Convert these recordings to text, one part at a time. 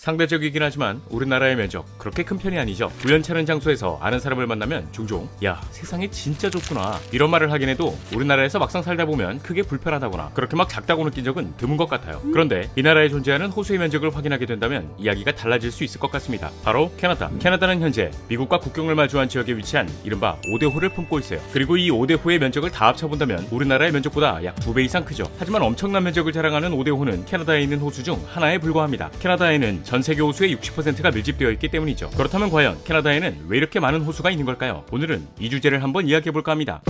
상대적이긴 하지만 우리나라의 면적 그렇게 큰 편이 아니죠. 우연찮은 장소에서 아는 사람을 만나면 종종 야 세상이 진짜 좁구나 이런 말을 하긴 해도 우리나라에서 막상 살다 보면 크게 불편하다거나 그렇게 막 작다고 느낀 적은 드문 것 같아요. 그런데 이 나라에 존재하는 호수의 면적을 확인하게 된다면 이야기가 달라질 수 있을 것 같습니다. 바로 캐나다. 캐나다는 현재 미국과 국경을 마주한 지역에 위치한 이른바 5대호를 품고 있어요. 그리고 이 5대호의 면적을 다 합쳐본다면 우리나라의 면적보다 약 2배 이상 크죠. 하지만 엄청난 면적을 자랑하는 5대호는 캐나다에 있는 호수 중 하나에 불과합니다. 캐나다에는 전 세계 호수의 60%가 밀집되어 있기 때문이죠. 그렇다면 과연 캐나다에는 왜 이렇게 많은 호수가 있는 걸까요? 오늘은 이 주제를 한번 이야기해볼까 합니다.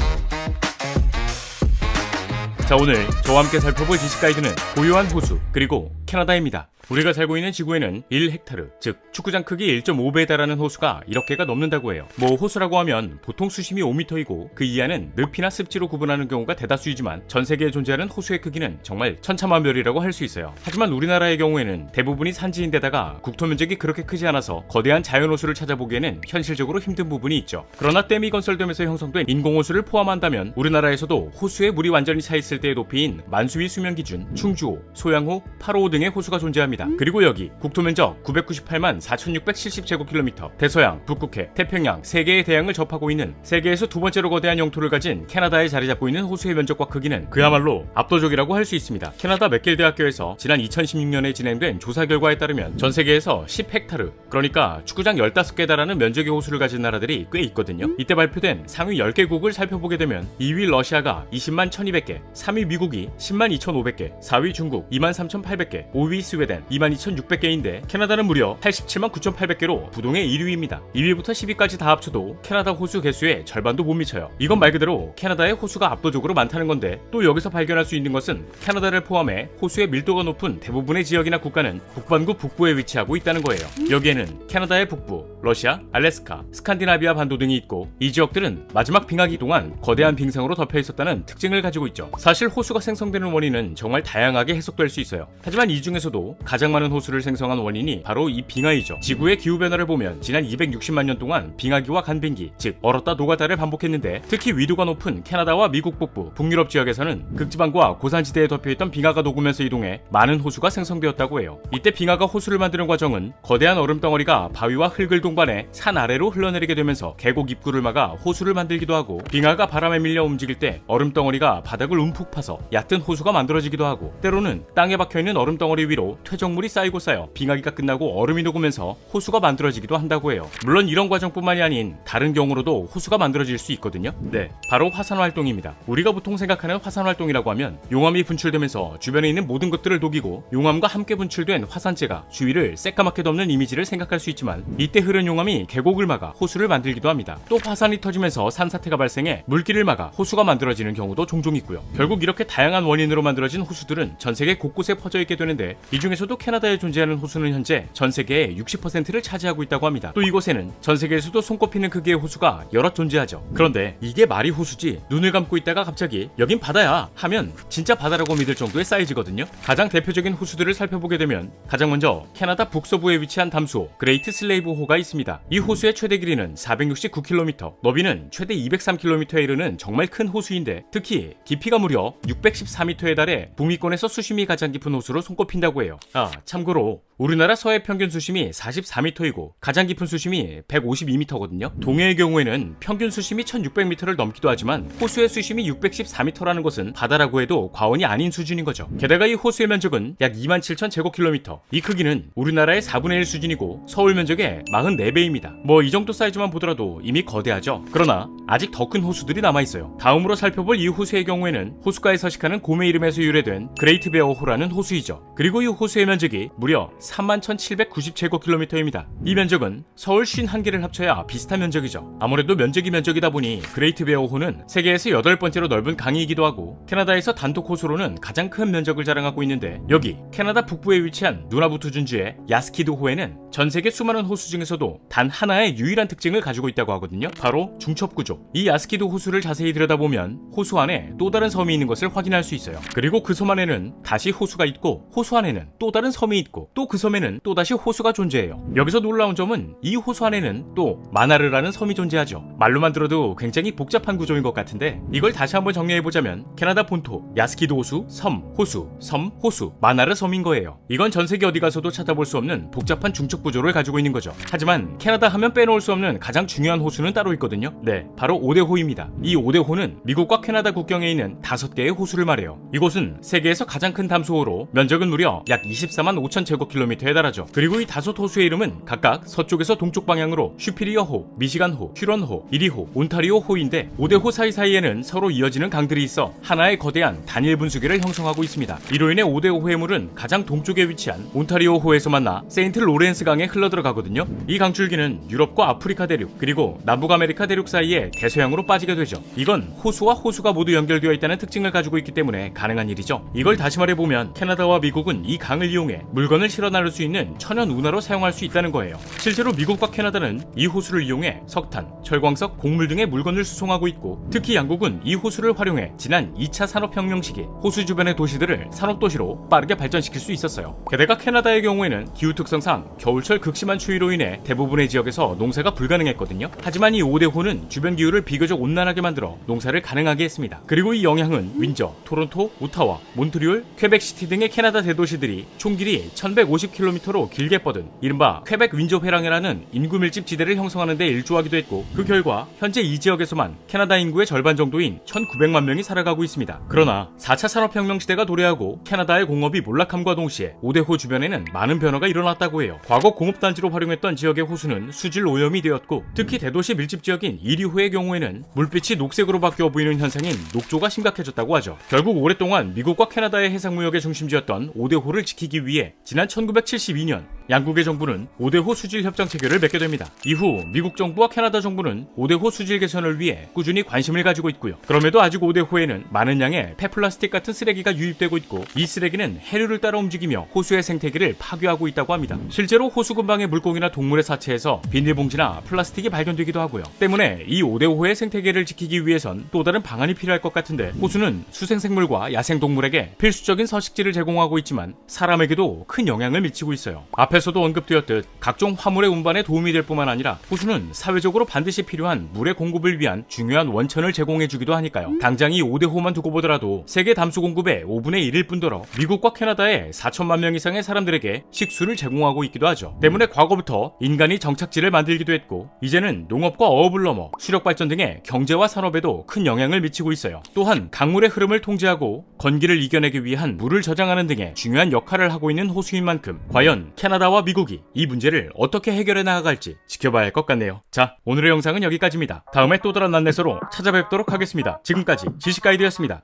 자, 오늘 저와 함께 살펴볼 지식 가이드는 고요한 호수 그리고 캐나다입니다. 우리가 살고 있는 지구에는 1헥타르, 즉 축구장 크기 1.5배에 달하는 호수가 1억 개가 넘는다고 해요. 뭐 호수라고 하면 보통 수심이 5m이고 그 이하는 늪이나 습지로 구분하는 경우가 대다수이지만 전 세계에 존재하는 호수의 크기는 정말 천차만별이라고 할 수 있어요. 하지만 우리나라의 경우에는 대부분이 산지인데다가 국토 면적이 그렇게 크지 않아서 거대한 자연호수를 찾아보기에는 현실적으로 힘든 부분이 있죠. 그러나 댐이 건설되면서 형성된 인공호수를 포함한다면 우리나라에서도 호수에 물이 완전히 차있을 때의 높이인 만수위 수면 기준, 충주호, 소양호, 8호호 등의 호수가 존재합니다. 그리고 여기 국토면적 998만 4670제곱킬로미터, 대서양, 북극해, 태평양 3개의 대양을 접하고 있는 세계에서 두 번째로 거대한 영토를 가진 캐나다에 자리 잡고 있는 호수의 면적과 크기는 그야말로 압도적이라고 할 수 있습니다. 캐나다 맥길 대학교에서 지난 2016년에 진행된 조사 결과에 따르면 전 세계에서 10헥타르, 그러니까 축구장 15개에 달하는 면적의 호수를 가진 나라들이 꽤 있거든요. 이때 발표된 상위 10개국을 살펴보게 되면 2위 러시아가 20만 1200개, 3위 미국이 10만 2500개, 4위 중국 2만 3800개, 5위 스웨덴 22,600개인데 캐나다는 무려 87만 9,800개로 부동의 1위입니다. 2위부터 10위까지 다 합쳐도 캐나다 호수 개수의 절반도 못 미쳐요. 이건 말 그대로 캐나다의 호수가 압도적으로 많다는 건데 또 여기서 발견할 수 있는 것은 캐나다를 포함해 호수의 밀도가 높은 대부분의 지역이나 국가는 북반구 북부에 위치하고 있다는 거예요. 여기에는 캐나다의 북부, 러시아, 알래스카, 스칸디나비아 반도 등이 있고 이 지역들은 마지막 빙하기 동안 거대한 빙상으로 덮여 있었다는 특징을 가지고 있죠. 사실 호수가 생성되는 원인은 정말 다양하게 해석될 수 있어요. 하지만 이 중에서도 가장 많은 호수를 생성한 원인이 바로 이 빙하이죠. 지구의 기후변화를 보면 지난 260만 년 동안 빙하기와 간빙기, 즉 얼었다 녹았다를 반복했는데 특히 위도가 높은 캐나다와 미국 북부, 북유럽 지역에서는 극지방과 고산지대에 덮여있던 빙하가 녹으면서 이동해 많은 호수가 생성되었다고 해요. 이때 빙하가 호수를 만드는 과정은 거대한 얼음덩어리가 바위와 흙을 동반해 산 아래로 흘러내리게 되면서 계곡 입구를 막아 호수를 만들기도 하고 빙하가 바람에 밀려 움직일 때 얼음덩어리가 바닥을 움푹 파서 얕은 호수가 만들어지기도 하고 때로는 땅에 박혀있는 얼음덩어리 위로 퇴적물이 쌓이고 쌓여 빙하기가 끝나고 얼음이 녹으면서 호수가 만들어지기도 한다고 해요. 물론 이런 과정뿐만이 아닌 다른 경우로도 호수가 만들어질 수 있거든요. 네, 바로 화산활동입니다. 우리가 보통 생각하는 화산활동이라고 하면 용암이 분출되면서 주변에 있는 모든 것들을 녹이고 용암과 함께 분출된 화산재가 주위를 새까맣게 덮는 이미지를 생각할 수 있지만 이때 흐른 용암이 계곡을 막아 호수를 만들기도 합니다. 또 화산이 터지면서 산사태가 발생해 물길을 막아 호수가 만들어지는 경우도 종종 있고요. 결국 이렇게 다양한 원인으로 만들어진 호수들은 전 세계 곳곳에 퍼져 있게 되는데 이 중에서도 캐나다에 존재하는 호수는 현재 전 세계의 60%를 차지하고 있다고 합니다. 또 이곳에는 전 세계에서도 손꼽히는 크기의 호수가 여럿 존재하죠. 그런데 이게 말이 호수지 눈을 감고 있다가 갑자기 여긴 바다야 하면 진짜 바다라고 믿을 정도의 사이즈거든요. 가장 대표적인 호수들을 살펴보게 되면 가장 먼저 캐나다 북서부에 위치한 담수호 그레이트 슬레이브 호가 있습니다. 이 호수의 최대 길이는 469km, 너비는 최대 203km에 이르는 정말 큰 호수인데 특히 깊이가 무려 614m에 달해 북미권에서 수심이 가장 깊은 호수로 손꼽힌다고 해요. 참고로 우리나라 서해 평균 수심이 44m이고 가장 깊은 수심이 152m거든요. 동해의 경우에는 평균 수심이 1600m를 넘기도 하지만 호수의 수심이 614m라는 것은 바다라고 해도 과언이 아닌 수준인 거죠. 게다가 이 호수의 면적은 약 27,000제곱킬로미터, 이 크기는 우리나라의 4분의 1 수준이고 서울 면적의 44배입니다. 뭐 이 정도 사이즈만 보더라도 이미 거대하죠. 그러나 아직 더 큰 호수들이 남아있어요. 다음으로 살펴볼 이 호수의 경우에는 호수가에 서식하는 곰의 이름에서 유래된 그레이트 베어 호라는 호수이죠. 그리고 이 호수의 면적이 무려 31,790제곱킬로미터입니다. 이 면적은 서울 51개를 합쳐야 비슷한 면적이죠. 아무래도 면적이 면적이다 보니 그레이트 베어 호는 세계에서 8번째로 넓은 강이기도 하고 캐나다에서 단독 호수로는 가장 큰 면적을 자랑하고 있는데 여기 캐나다 북부에 위치한 누나부투 준주의 야스키드 호에는 전 세계 수많은 호수 중에서도 중에서도 단 하나의 유일한 특징을 가지고 있다고 하거든요. 바로 중첩구조. 이 야스키도 호수를 자세히 들여다보면 호수 안에 또 다른 섬이 있는 것을 확인할 수 있어요. 그리고 그 섬 안에는 다시 호수가 있고 호수 안에는 또 다른 섬이 있고 또 그 섬에는 또 다시 호수가 존재해요. 여기서 놀라운 점은 이 호수 안에는 또 마나르라는 섬이 존재하죠. 말로만 들어도 굉장히 복잡한 구조인 것 같은데 이걸 다시 한번 정리해보자면 캐나다 본토, 야스키도 호수, 섬, 호수, 섬, 호수, 마나르 섬인 거예요. 이건 전 세계 어디 가서도 찾아볼 수 없는 복잡한 중첩 구조를 가지고 있는 거죠. 하지만 캐나다 하면 빼놓을 수 없는 가장 중요한 호수는 따로 있거든요. 네, 바로 오데호입니다. 이 오데호는 미국과 캐나다 국경에 있는 5개의 호수를 말해요. 이곳은 세계에서 가장 큰 담수호로 면적은 무려 약 24만 5천 제곱킬로미터에 달하죠. 그리고 이 5호수의 이름은 각각 서쪽에서 동쪽 방향으로 슈피리어호, 미시간호, 휴런호, 이리호, 온타리오호인데 오데호 사이사이에는 서로 이어지는 강들이 있어 하나의 거대한 단일 분수기를 형성하고 있습니다. 이로 인해 오데호의 물은 가장 동쪽에 위치한 온타리오호에서 만나 세인트 로렌스 강에 흘러들어가거든요. 이 강줄기는 유럽과 아프리카 대륙 그리고 남북아메리카 대륙 사이에 대서양으로 빠지게 되죠. 이건 호수와 호수가 모두 연결되어 있다는 특징을 가지고 있기 때문에 가능한 일이죠. 이걸 다시 말해보면 캐나다와 미국은 이 강을 이용해 물건을 실어 나를 수 있는 천연 운하로 사용할 수 있다는 거예요. 실제로 미국과 캐나다는 이 호수를 이용해 석탄, 철광석, 곡물 등의 물건을 수송하고 있고 특히 양국은 이 호수를 활용해 지난 2차 산업혁명 시기 호수 주변의 도시들을 산업도시로 빠르게 발전시킬 수 있었어요. 게다가 캐나다의 경우에는 기후 특성상 겨울철 극심한 추위로 인해 대부분의 지역에서 농사가 불가능했거든요. 하지만 이 오데호는 주변 기후를 비교적 온난하게 만들어 농사를 가능하게 했습니다. 그리고 이 영향은 윈저, 토론토, 오타와, 몬트리올, 퀘벡시티 등의 캐나다 대도시들이 총 길이 1150km로 길게 뻗은 이른바 퀘벡 윈저 회랑이라는 인구 밀집 지대를 형성하는 데 일조하기도 했고 그 결과 현재 이 지역에서만 캐나다 인구의 절반 정도인 1900만 명이 살아가고 있습니다. 그러나 4차 산업혁명 시대가 도래하고 캐나다의 공업이 몰락함과 동시에 오데호 주변에는 많은 변화가 일어났다고 해요. 과거 공업단지로 활용했던 지역의 호수는 수질 오염이 되었고 특히 대도시 밀집 지역인 이리호의 경우에는 물빛이 녹색으로 바뀌어 보이는 현상인 녹조가 심각해졌다고 하죠. 결국 오랫동안 미국과 캐나다의 해상무역의 중심지였던 오데호를 지키기 위해 지난 1972년 양국의 정부는 오데호 수질 협정 체결을 맺게 됩니다. 이후 미국 정부와 캐나다 정부는 오데호 수질 개선을 위해 꾸준히 관심을 가지고 있고요. 그럼에도 아직 오데호에는 많은 양의 폐플라스틱 같은 쓰레기가 유입되고 있고 이 쓰레기는 해류를 따라 움직이며 호수의 생태계를 파괴하고 있다고 합니다. 실제로 호수 근방의 물고기나 동물의 사체에서 비닐봉지나 플라스틱이 발견되기도 하고요. 때문에 이 오데호의 생태계를 지키기 위해선 또 다른 방안이 필요할 것 같은데 호수는 수생생물과 야생동물에게 필수적인 서식지를 제공하고 있지만 사람에게도 큰 영향을 미치고 있어요. 앞에서도 언급되었듯 각종 화물의 운반에 도움이 될 뿐만 아니라 호수는 사회적으로 반드시 필요한 물의 공급을 위한 중요한 원천을 제공해주기도 하니까요. 당장 이 오데호만 두고 보더라도 세계 담수 공급의 5분의 1일 뿐더러 미국과 캐나다의 4천만 명 이상의 사람들에게 식수를 제공하고 있기도 하죠. 때문에 과거부터 인간이 정착지를 만들기도 했고 이제는 농업과 어업을 넘어 수력발전 등의 경제와 산업에도 큰 영향을 미치고 있어요. 또한 강물의 흐름을 통제하고 건기를 이겨내기 위한 물을 저장하는 등의 중요한 역할을 하고 있는 호수인 만큼 과연 캐나다와 미국이 이 문제를 어떻게 해결해 나아갈지 지켜봐야 할 것 같네요. 자, 오늘의 영상은 여기까지입니다. 다음에 또 다른 안내서로 찾아뵙도록 하겠습니다. 지금까지 지식가이드였습니다.